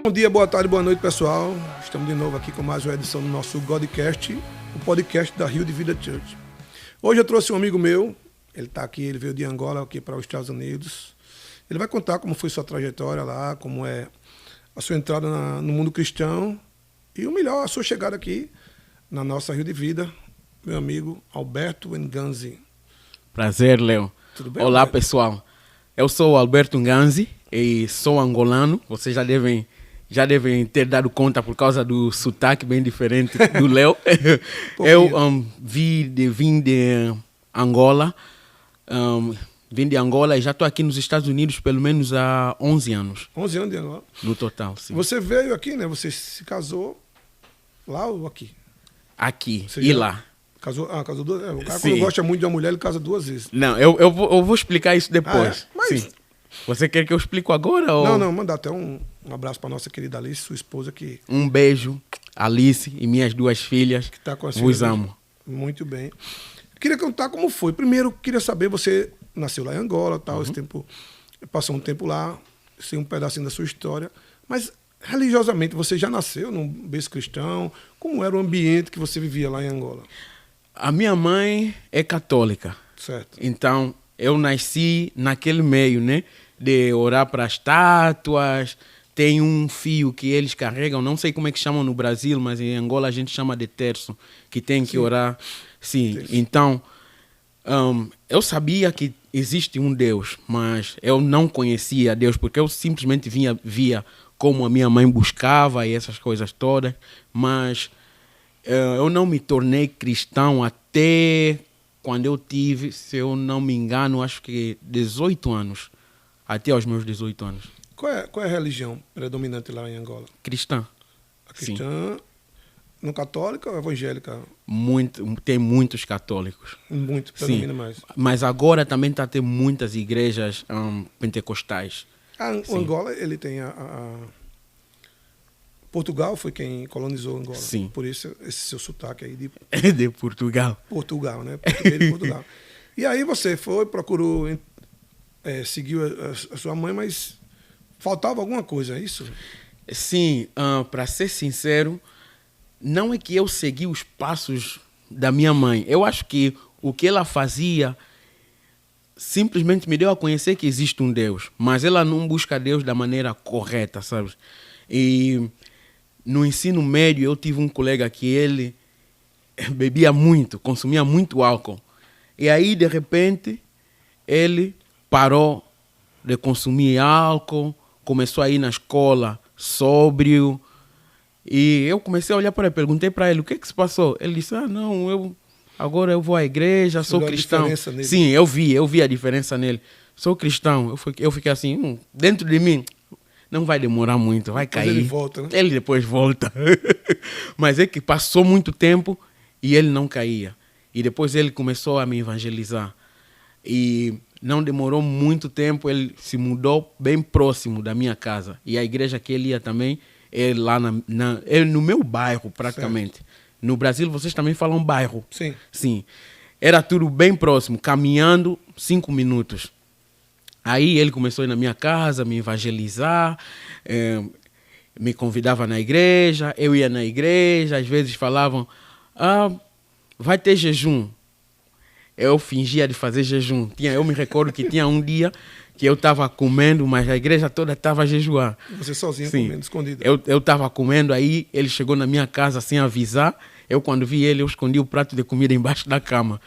Bom dia, boa tarde, boa noite, pessoal. Estamos de novo aqui com mais uma edição do nosso Godcast, o podcast da Rio de Vida Church. Hoje eu trouxe um amigo meu, ele está aqui, ele veio de Angola aqui para os Estados Unidos. Ele vai contar como foi sua trajetória lá, como é a sua entrada no mundo cristão e o melhor, a sua chegada aqui na nossa Rio de Vida, meu amigo Alberto Nganzi. Prazer, Léo. Tudo bem? Olá, Alberto? pessoal. Eu sou o Alberto Nganzi e sou angolano. Vocês já devem ter dado conta por causa do sotaque bem diferente do Léo. Eu vim de Angola. Vim de Angola e já estou aqui nos Estados Unidos pelo menos há 11 anos. 11 anos de Angola. No total, sim. Você veio aqui, né? Você se casou lá ou aqui? Aqui Você e já lá. Casou duas vezes. O cara, Sim. quando gosta muito de uma mulher, ele casa duas vezes. Não, eu vou explicar isso depois. Ah, é? Mas- Sim. Você quer que eu explique agora? Ou... Não, mandar até um abraço para nossa querida Alice, sua esposa, que Um beijo, Alice e minhas duas filhas. está com a Vos amo. Muito bem. Queria contar como foi. Primeiro, queria saber, você nasceu lá em Angola, tal, esse tempo, passou um tempo lá, sei um pedacinho da sua história, mas religiosamente você já nasceu num berço cristão? Como era o ambiente que você vivia lá em Angola? A minha mãe é católica. Certo. Então, eu nasci naquele meio, né? De orar para as estátuas. Tem um fio que eles carregam, não sei como é que chamam no Brasil, mas em Angola a gente chama de terço, que tem que Sim. orar. Sim, Terço. então, eu sabia que existe um Deus, mas eu não conhecia Deus, porque eu simplesmente via como a minha mãe buscava e essas coisas todas, mas eu não me tornei cristão até quando eu tive, se eu não me engano, acho que 18 anos. Até aos meus 18 anos. Qual é a religião predominante lá em Angola? Cristã. A cristã, no católica ou evangélica? Tem muitos católicos. Muito, Sim. predomina mais. Mas agora também está a ter muitas igrejas pentecostais. O Angola, ele tem Portugal foi quem colonizou Angola. Sim. Por isso, esse seu sotaque aí de É de Portugal. Portugal, né? Português de Portugal. E aí você procurou, seguiu a sua mãe, mas faltava alguma coisa, é isso? Sim, para ser sincero, não é que eu segui os passos da minha mãe. Eu acho que o que ela fazia simplesmente me deu a conhecer que existe um Deus, mas ela não busca Deus da maneira correta, sabe? E no ensino médio eu tive um colega que ele bebia muito, consumia muito álcool. E aí, de repente, ele parou de consumir álcool, começou a ir na escola sóbrio. E eu comecei a olhar para ele, perguntei para ele o que se passou. Ele disse, não, agora eu vou à igreja, Você sou viu a cristão. diferença nele? Sim, eu vi a diferença nele. Sou cristão. Eu fiquei assim, dentro de mim, não vai demorar muito, vai Depois cair. ele volta, né? Ele depois volta. Mas é que passou muito tempo e ele não caía. E depois ele começou a me evangelizar. E não demorou muito tempo, ele se mudou bem próximo da minha casa. E a igreja que ele ia também é lá é no meu bairro, praticamente. Certo. No Brasil, vocês também falam bairro. Sim. Sim. Era tudo bem próximo, caminhando 5 minutos. Aí ele começou a ir na minha casa, me evangelizar, me convidava na igreja, eu ia na igreja, às vezes falavam, vai ter jejum. Eu fingia de fazer jejum. Eu me recordo que tinha um dia que eu estava comendo, mas a igreja toda estava a jejuar. Você sozinho Sim. comendo, escondido. Eu estava comendo, aí ele chegou na minha casa sem avisar. Eu, quando vi ele, eu escondi o prato de comida embaixo da cama.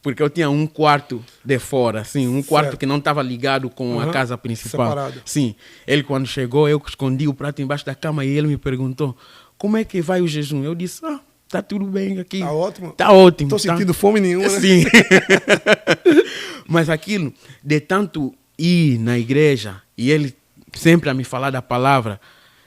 Porque eu tinha um quarto de fora, assim, um quarto Certo. que não estava ligado com a casa principal. Separado. Sim. Ele, quando chegou, eu escondi o prato embaixo da cama e ele me perguntou, como é que vai o jejum? Eu disse, tá tudo bem aqui. Tá ótimo? Tá ótimo. Tô sentindo fome nenhuma, né? Sim. Mas aquilo, de tanto ir na igreja e ele sempre a me falar da palavra,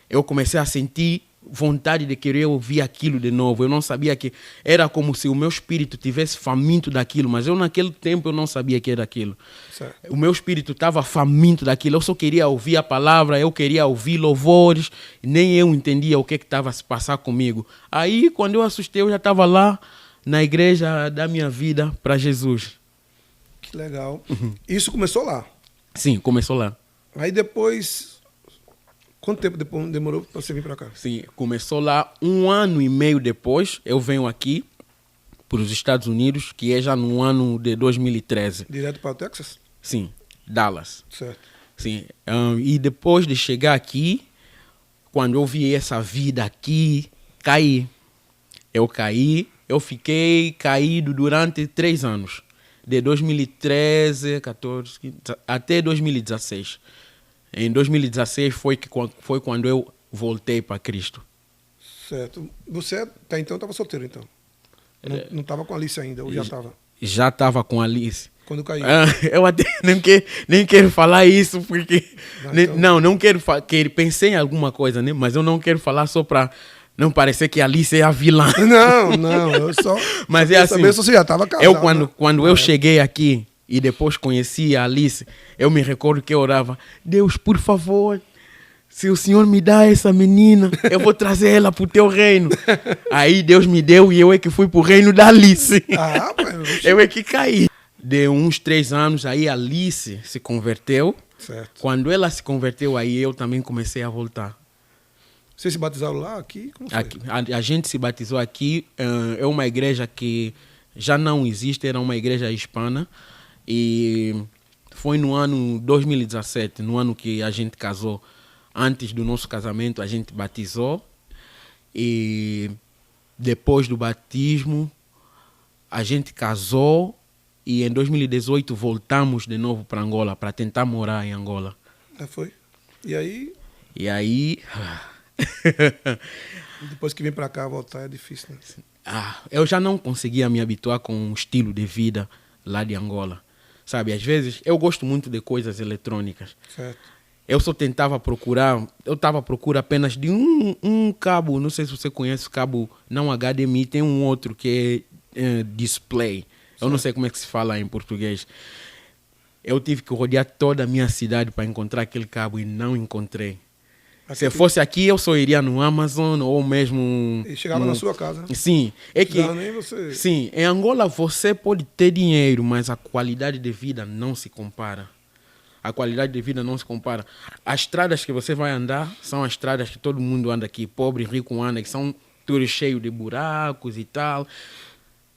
eu comecei a sentir vontade de querer ouvir aquilo de novo. Eu não sabia que era como se o meu espírito tivesse faminto daquilo, mas eu naquele tempo eu não sabia que era aquilo. Certo. O meu espírito estava faminto daquilo. Eu só queria ouvir a palavra, eu queria ouvir louvores, nem eu entendia o que estava a se passar comigo. Aí, quando eu assustei, eu já estava lá na igreja da minha vida para Jesus. Que legal. Isso começou lá. Sim, começou lá. Aí depois, Quanto tempo depois demorou para você vir para cá? Sim, começou lá 1 ano e meio depois. Eu venho aqui para os Estados Unidos, que é já no ano de 2013. Direto para o Texas? Sim, Dallas. Certo. Sim. E depois de chegar aqui, quando eu vi essa vida aqui, caí. Eu fiquei caído durante 3 anos. De 2013, 14, 15, até 2016. Em 2016 foi quando eu voltei para Cristo. Certo. Você até então estava solteiro, então? Não estava com a Alice ainda, ou já estava? Já estava com a Alice. Quando caiu? Eu até nem quero falar isso, porque... Não quero pensei em alguma coisa, né? Mas eu não quero falar só para não parecer que a Alice é a vilã. Não, eu só... Mas é assim, saber se você já estava casado. Quando eu cheguei aqui e depois conheci a Alice, eu me recordo que eu orava, Deus, por favor, se o Senhor me dá essa menina, eu vou trazer ela para o teu reino. Aí Deus me deu e eu é que fui para o reino da Alice. Eu é que caí. De uns 3 anos, aí a Alice se converteu. Certo. Quando ela se converteu, aí eu também comecei a voltar. Vocês se batizaram lá, aqui? Como foi? Aqui, a gente se batizou aqui. É uma igreja que já não existe, era uma igreja hispana. E foi no ano 2017, no ano que a gente casou. Antes do nosso casamento, a gente batizou. E depois do batismo, a gente casou. E em 2018 voltamos de novo para Angola, para tentar morar em Angola. Foi? E aí? E aí... Depois que vem para cá, voltar é difícil, né? Eu já não conseguia me habituar com o estilo de vida lá de Angola. Sabe, às vezes eu gosto muito de coisas eletrônicas. Certo. Eu só tentava procurar, eu estava à procura apenas de um cabo, não sei se você conhece o cabo, não HDMI, tem um outro que é display. Eu não sei como é que se fala em português. Eu tive que rodear toda a minha cidade para encontrar aquele cabo e não encontrei. Se fosse aqui, eu só iria no Amazon ou mesmo... E chegava na sua casa. Sim. É que, nem você... sim, em Angola você pode ter dinheiro, mas a qualidade de vida não se compara. A qualidade de vida não se compara. As estradas que você vai andar são as estradas que todo mundo anda aqui, pobre e rico anda, que são tudo cheio de buracos e tal.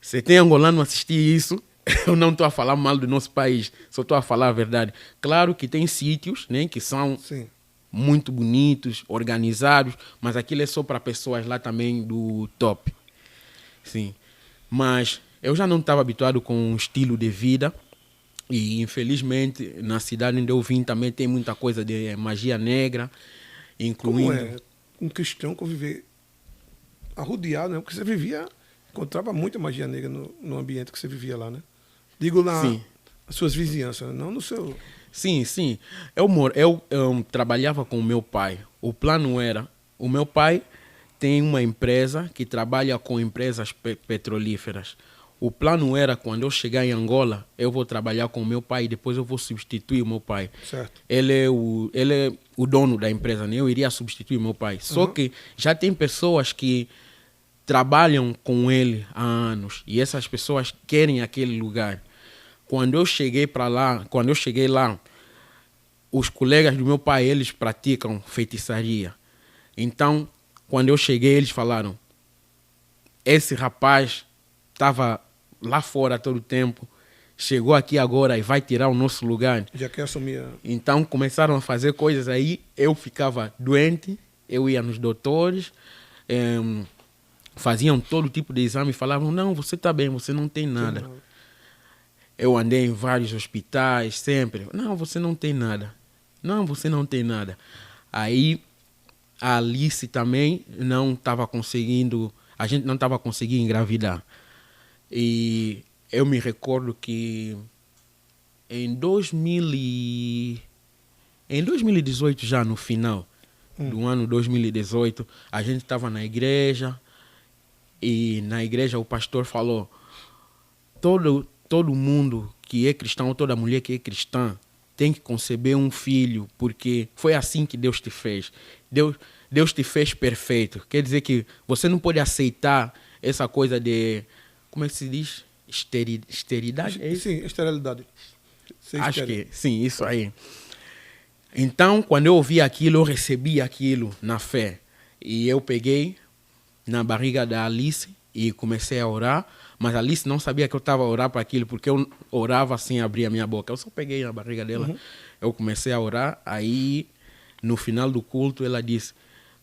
Se tem angolano assistir isso, eu não estou a falar mal do nosso país, só estou a falar a verdade. Claro que tem sítios, né, que são muito bonitos, organizados, mas aquilo é só para pessoas lá também do top. Sim. Mas eu já não estava habituado com o estilo de vida e, infelizmente, na cidade onde eu vim também tem muita coisa de magia negra, incluindo... Como é um cristão conviver arrodeado, né? Porque você encontrava muita magia negra no ambiente que você vivia lá, né? Digo lá, nas suas vizinhanças, não no seu... Sim. Eu trabalhava com o meu pai. O plano era... O meu pai tem uma empresa que trabalha com empresas petrolíferas. O plano era, quando eu chegar em Angola, eu vou trabalhar com o meu pai e depois eu vou substituir o meu pai. Certo. Ele é o dono da empresa, né? Eu iria substituir o meu pai. Só que já tem pessoas que trabalham com ele há anos e essas pessoas querem aquele lugar. Quando eu cheguei lá, os colegas do meu pai, eles praticam feitiçaria. Então, quando eu cheguei, eles falaram, esse rapaz estava lá fora todo o tempo, chegou aqui agora e vai tirar o nosso lugar. Já quer assumir Então, começaram a fazer coisas aí, eu ficava doente, eu ia nos doutores, faziam todo tipo de exame e falavam, não, você está bem, você não tem nada. Eu andei em vários hospitais, sempre. Não, você não tem nada. Não, você não tem nada. Aí, a Alice também não estava conseguindo... A gente não estava conseguindo engravidar. E eu me recordo que em 2018, já no final do ano 2018, a gente estava na igreja e na igreja o pastor falou, todo mundo que é cristão, toda mulher que é cristã, tem que conceber um filho, porque foi assim que Deus te fez. Deus te fez perfeito. Quer dizer que você não pode aceitar essa coisa de... Como é que se diz? Esterilidade? Sim, esterilidade. Acho que sim, isso aí. Então, quando eu ouvi aquilo, eu recebi aquilo na fé. E eu peguei na barriga da Alice e comecei a orar. Mas a Alice não sabia que eu estava a orar para aquilo, porque eu orava sem abrir a minha boca. Eu só peguei na barriga dela, eu comecei a orar. Aí, no final do culto, ela disse: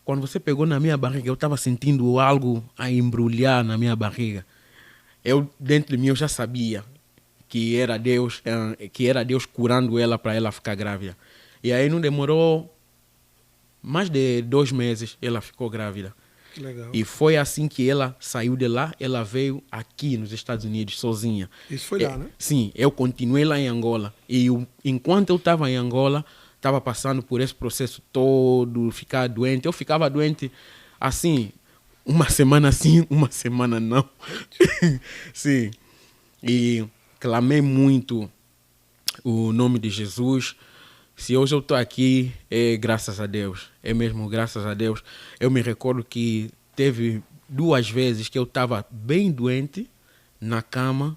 quando você pegou na minha barriga, eu estava sentindo algo a embrulhar na minha barriga. Eu, dentro de mim, eu já sabia que era Deus curando ela para ela ficar grávida. E aí não demorou mais de 2 meses, ela ficou grávida. Que legal. E foi assim que ela saiu de lá, ela veio aqui nos Estados Unidos sozinha. Isso foi lá, né? Sim, eu continuei lá em Angola. E enquanto eu estava em Angola, estava passando por esse processo todo, ficar doente. Eu ficava doente assim, uma semana sim, uma semana não. Sim. E clamei muito o nome de Jesus. Se hoje eu estou aqui, é graças a Deus. É mesmo graças a Deus. Eu me recordo que teve 2 vezes que eu estava bem doente na cama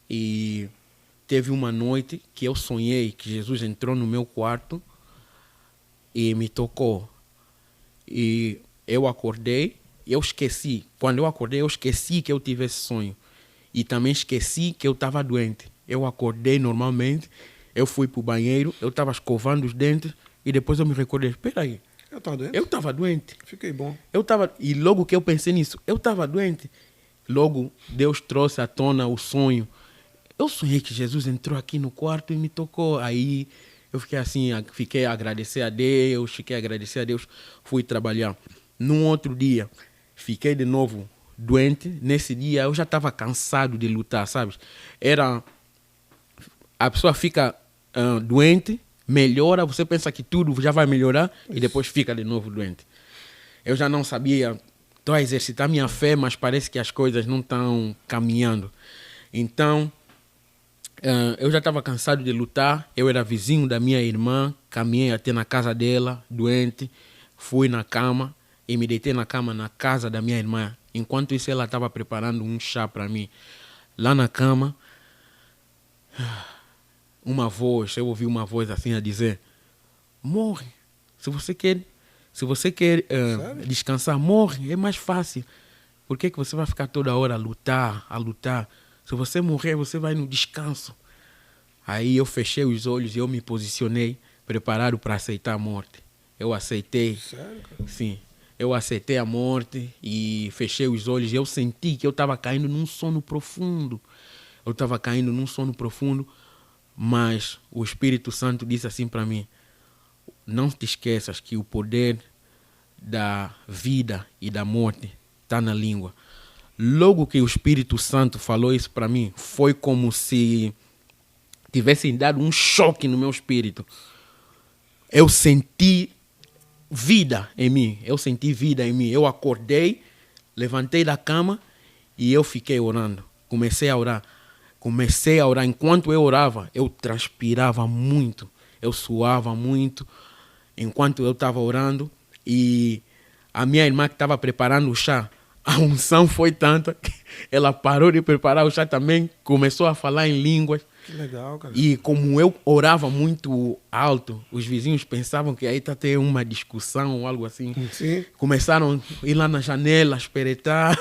e teve uma noite que eu sonhei que Jesus entrou no meu quarto e me tocou. E eu acordei e eu esqueci. Quando eu acordei, eu esqueci que eu tive esse sonho. E também esqueci que eu estava doente. Eu acordei normalmente. Eu fui para o banheiro, eu estava escovando os dentes e depois eu me recordei, espera aí. Eu estava doente? Eu estava doente. Fiquei bom. E logo que eu pensei nisso, eu estava doente. Logo, Deus trouxe à tona o sonho. Eu sonhei que Jesus entrou aqui no quarto e me tocou. Aí eu fiquei assim, fiquei a agradecer a Deus, fui trabalhar. Num outro dia, fiquei de novo doente. Nesse dia, eu já estava cansado de lutar, sabe? A pessoa fica doente, melhora, você pensa que tudo já vai melhorar e depois fica de novo doente. Eu já não sabia, estou a exercitar minha fé, mas parece que as coisas não estão caminhando. Então, eu já estava cansado de lutar, eu era vizinho da minha irmã, caminhei até na casa dela, doente, fui na cama e me deitei na cama na casa da minha irmã. Enquanto isso, ela estava preparando um chá para mim. Lá na cama, eu ouvi uma voz assim a dizer: morre, se você quer descansar, morre, é mais fácil. Por que você vai ficar toda hora a lutar? Se você morrer, você vai no descanso. Aí eu fechei os olhos e eu me posicionei, preparado para aceitar a morte. Eu aceitei. Sério, cara? Sim, eu aceitei a morte e fechei os olhos e eu senti que eu estava caindo num sono profundo. Mas o Espírito Santo disse assim para mim: não te esqueças que o poder da vida e da morte está na língua. Logo que o Espírito Santo falou isso para mim, foi como se tivessem dado um choque no meu espírito. Eu senti vida em mim. Eu acordei, levantei da cama e eu fiquei orando. Comecei a orar. Enquanto eu orava, eu transpirava muito. Eu suava muito enquanto eu estava orando. E a minha irmã que estava preparando o chá, a unção foi tanta que ela parou de preparar o chá também, começou a falar em línguas. Que legal, cara. E como eu orava muito alto, os vizinhos pensavam que aí está tendo uma discussão ou algo assim. Sim. Começaram a ir lá na janela, espreitar.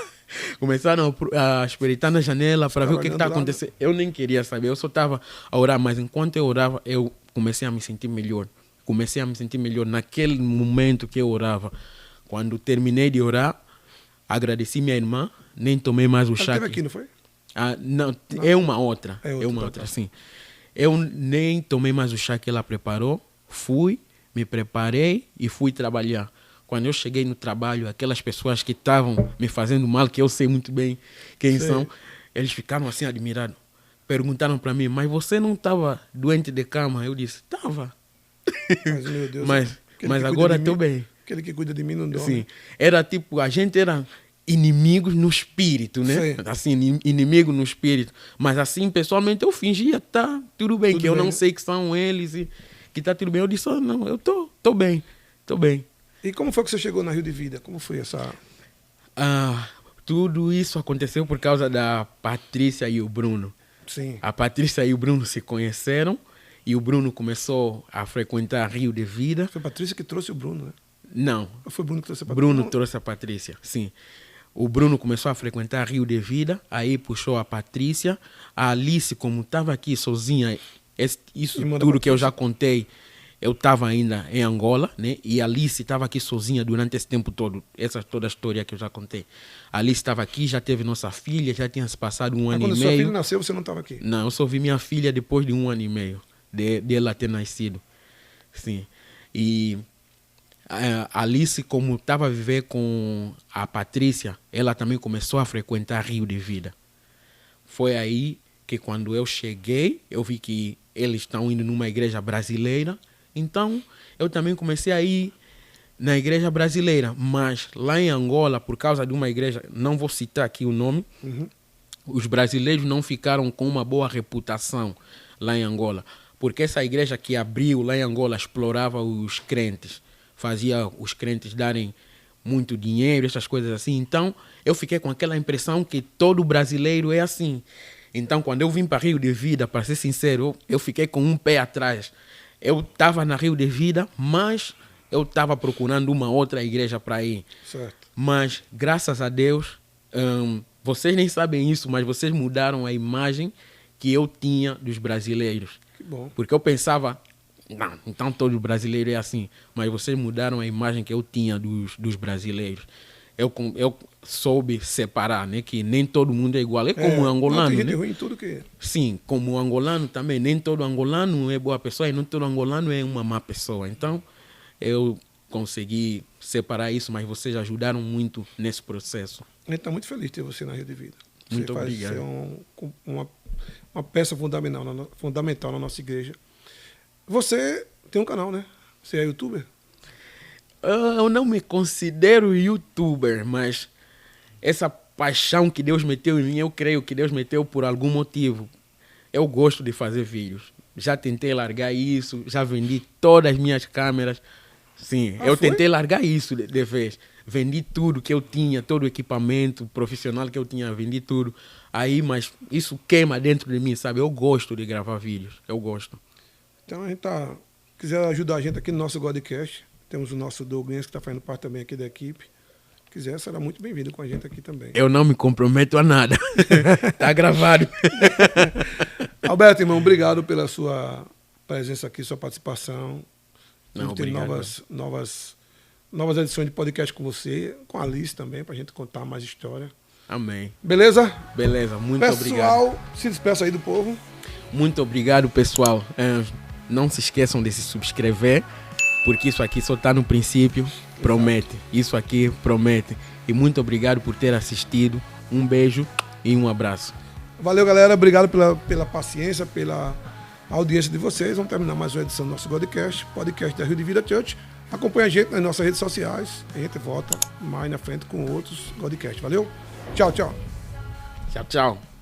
Começaram a espreitar na janela para ver o que está acontecendo. Eu nem queria saber, eu só estava a orar. Mas enquanto eu orava, eu comecei a me sentir melhor. Naquele momento que eu orava. Quando terminei de orar, agradeci minha irmã, nem tomei mais o chá. Ela esteve aqui, não foi? Não, é uma outra. É uma outra, sim. Eu nem tomei mais o chá que ela preparou. Fui, me preparei e fui trabalhar. Quando eu cheguei no trabalho, aquelas pessoas que estavam me fazendo mal, que eu sei muito bem quem são, eles ficaram assim admirados. Perguntaram para mim: mas você não estava doente de cama? Eu disse: estava. Mas, meu Deus, mas agora estou bem. Aquele que cuida de mim não dorme. Sim. Era tipo, a gente era inimigos no espírito, né? Sim. Assim, inimigo no espírito. Mas assim, pessoalmente, eu fingia, tá tudo bem, que eu não sei que são eles e que tá tudo bem. Eu disse: não, eu tô bem. E como foi que você chegou na Rio de Vida? Como foi essa... Tudo isso aconteceu por causa da Patrícia e o Bruno. Sim. A Patrícia e o Bruno se conheceram E o Bruno começou a frequentar Rio de Vida. Foi a Patrícia que trouxe o Bruno, né? Não. Ou foi o Bruno que trouxe a Patrícia? Bruno trouxe a Patrícia, sim. O Bruno começou a frequentar Rio de Vida, aí puxou a Patrícia. A Alice, como estava aqui sozinha, isso tudo que eu já contei, eu estava ainda em Angola, né? E a Alice estava aqui sozinha durante esse tempo todo, toda a história que eu já contei. A Alice estava aqui, já teve nossa filha, já tinha se passado um ano e meio. Quando sua filha nasceu, você não estava aqui? Não, eu só vi minha filha depois de 1 ano e meio de ela ter nascido. Sim. E a Alice, como estava a viver com a Patrícia, ela também começou a frequentar Rio de Vida. Foi aí que quando eu cheguei, eu vi que eles estão indo numa igreja brasileira. Então, eu também comecei a ir na igreja brasileira. Mas lá em Angola, por causa de uma igreja, não vou citar aqui o nome, os brasileiros não ficaram com uma boa reputação lá em Angola. Porque essa igreja que abriu lá em Angola explorava os crentes. Fazia os crentes darem muito dinheiro, essas coisas assim. Então, eu fiquei com aquela impressão que todo brasileiro é assim. Então, quando eu vim para Rio de Vida, para ser sincero, eu fiquei com um pé atrás. Eu estava na Rio de Vida, mas eu estava procurando uma outra igreja para ir. Certo. Mas, graças a Deus, vocês nem sabem isso, mas vocês mudaram a imagem que eu tinha dos brasileiros. Que bom. Porque eu pensava, não, então todo brasileiro é assim. Mas vocês mudaram a imagem que eu tinha dos brasileiros. Eu soube separar, né? Que nem todo mundo é igual. É como o angolano, tem gente né? ruim em tudo que... Sim, como o angolano também. Nem todo angolano é boa pessoa e nem todo angolano é uma má pessoa. Então, eu consegui separar isso, mas vocês ajudaram muito nesse processo. A gente está muito feliz de ter você na Rio de Vida. Muito você obrigado. Você uma peça fundamental na nossa igreja. Você tem um canal, né? Você é youtuber? Eu não me considero youtuber, mas essa paixão que Deus meteu em mim, eu creio que Deus meteu por algum motivo. Eu gosto de fazer vídeos. Já tentei largar isso, já vendi todas as minhas câmeras. Sim, eu tentei largar isso de vez. Vendi tudo que eu tinha, todo o equipamento profissional que eu tinha, vendi tudo. Aí, mas isso queima dentro de mim, sabe? Eu gosto de gravar vídeos, eu gosto. Então, a gente quiser ajudar a gente aqui no nosso Godcast, temos o nosso Douglas, que está fazendo parte também aqui da equipe. Se quiser, será muito bem-vindo com a gente aqui também. Eu não me comprometo a nada. Tá gravado. Alberto, irmão, obrigado pela sua presença aqui, sua participação. Não, Vamos ter novas edições de podcast com você, com a Alice também, para a gente contar mais história. Amém. Beleza? Beleza, muito obrigado. Pessoal, se despeça aí do povo. Muito obrigado, pessoal. Não se esqueçam de se subscrever, porque isso aqui só está no princípio. Promete. Isso aqui promete. E muito obrigado por ter assistido. Um beijo e um abraço. Valeu, galera. Obrigado pela paciência, pela audiência de vocês. Vamos terminar mais uma edição do nosso Godcast, podcast da Rio de Vida Church. Acompanhe a gente nas nossas redes sociais. A gente volta mais na frente com outros Godcasts. Valeu? Tchau, tchau. Tchau, tchau.